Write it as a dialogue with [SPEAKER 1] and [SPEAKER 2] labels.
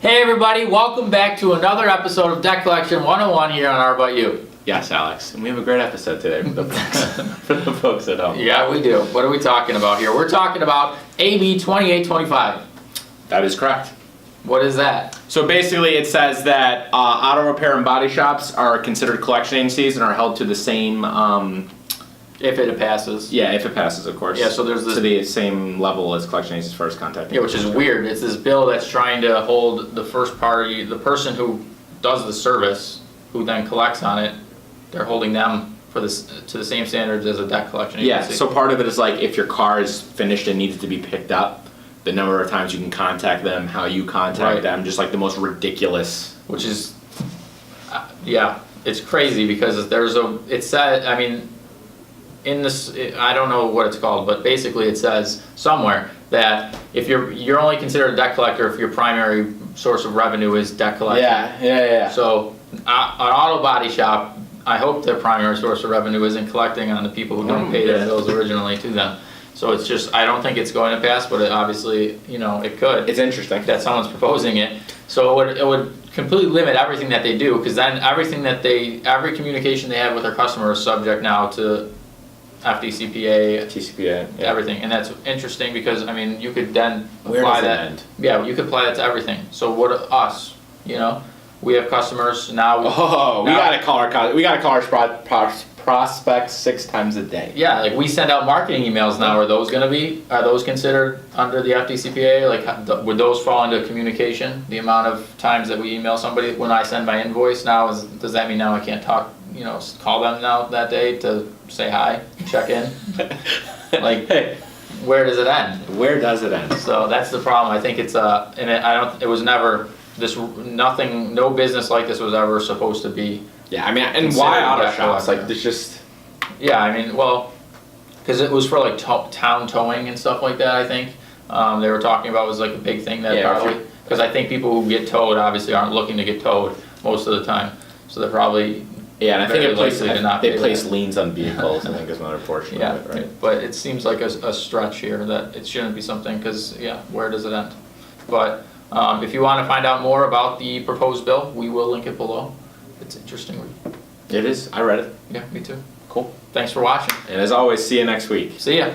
[SPEAKER 1] Hey everybody, welcome back to another episode of Debt Collection 101 here on Arbeit.
[SPEAKER 2] Yes, Alex, and we have a great episode today for the folks at home.
[SPEAKER 1] Yeah, we do. What are we talking about here? We're talking about AB2825.
[SPEAKER 2] That is correct.
[SPEAKER 1] What is that?
[SPEAKER 2] So basically it says that auto repair and body shops are considered collection agencies and are held to the same,
[SPEAKER 1] If it passes.
[SPEAKER 2] yeah, if it passes, of course.
[SPEAKER 1] Yeah, so there's this,
[SPEAKER 2] to the same level as collection agencies as far as contacting.
[SPEAKER 1] yeah, which is weird. It's this bill that's trying to hold the first party, the person who does the service, who then collects on it, they're holding them for this to the same standards as a debt collection agency.
[SPEAKER 2] Yeah, so part of it is like if your car is finished and needs to be picked up, the number of times you can contact them, how you contact
[SPEAKER 1] Right.
[SPEAKER 2] them, just like the most ridiculous.
[SPEAKER 1] Which is, yeah, it's crazy because it said, I mean, in this, I don't know what it's called, but basically it says somewhere that if you're only considered a debt collector if your primary source of revenue is debt collection.
[SPEAKER 2] Yeah.
[SPEAKER 1] So an auto body shop, I hope their primary source of revenue isn't collecting on the people who don't pay their bills originally to them. So it's just, I don't think it's going to pass, but it obviously, you know, it could.
[SPEAKER 2] It's interesting
[SPEAKER 1] that someone's proposing it. So it would completely limit everything that they do, because then every communication they have with their customer is subject now to FDCPA,
[SPEAKER 2] TCPA, yeah.
[SPEAKER 1] everything. And that's interesting because, I mean, you could then
[SPEAKER 2] Where
[SPEAKER 1] apply
[SPEAKER 2] does it
[SPEAKER 1] that.
[SPEAKER 2] end?
[SPEAKER 1] Yeah, you could apply that to everything. So what us, you know, we have customers now.
[SPEAKER 2] We gotta call our prospects 6 times a day.
[SPEAKER 1] Yeah, like we send out marketing emails now. Are those considered under the FDCPA? Like, would those fall into communication? The amount of times that we email somebody when I send my invoice now, does that mean now I can't talk, you know, call them now that day to say hi, check in? Like,
[SPEAKER 2] Hey,
[SPEAKER 1] where does it end?
[SPEAKER 2] where does it end?
[SPEAKER 1] So that's the problem. I think it's it was never, no business like this was ever supposed to be.
[SPEAKER 2] Yeah, I mean, and
[SPEAKER 1] Considered
[SPEAKER 2] why auto
[SPEAKER 1] debt
[SPEAKER 2] shops?
[SPEAKER 1] collector.
[SPEAKER 2] Like, there's just.
[SPEAKER 1] Yeah, I mean, well, because it was for like town towing and stuff like that, I think. They were talking about was like a big thing that
[SPEAKER 2] Yeah,
[SPEAKER 1] probably, because I think people who get towed obviously aren't looking to get towed most of the time. So they're probably,
[SPEAKER 2] Yeah, and I think
[SPEAKER 1] very
[SPEAKER 2] it places,
[SPEAKER 1] likely to not
[SPEAKER 2] they
[SPEAKER 1] pay
[SPEAKER 2] place
[SPEAKER 1] that.
[SPEAKER 2] liens on vehicles, I think is another portion
[SPEAKER 1] yeah,
[SPEAKER 2] of it, right?
[SPEAKER 1] but it seems like a stretch here that it shouldn't be something, because, yeah, where does it end? But if you want to find out more about the proposed bill, we will link it below. It's interesting.
[SPEAKER 2] It is, I read it.
[SPEAKER 1] Yeah, me too.
[SPEAKER 2] Cool.
[SPEAKER 1] Thanks for watching.
[SPEAKER 2] And as always, see you next week.
[SPEAKER 1] See ya.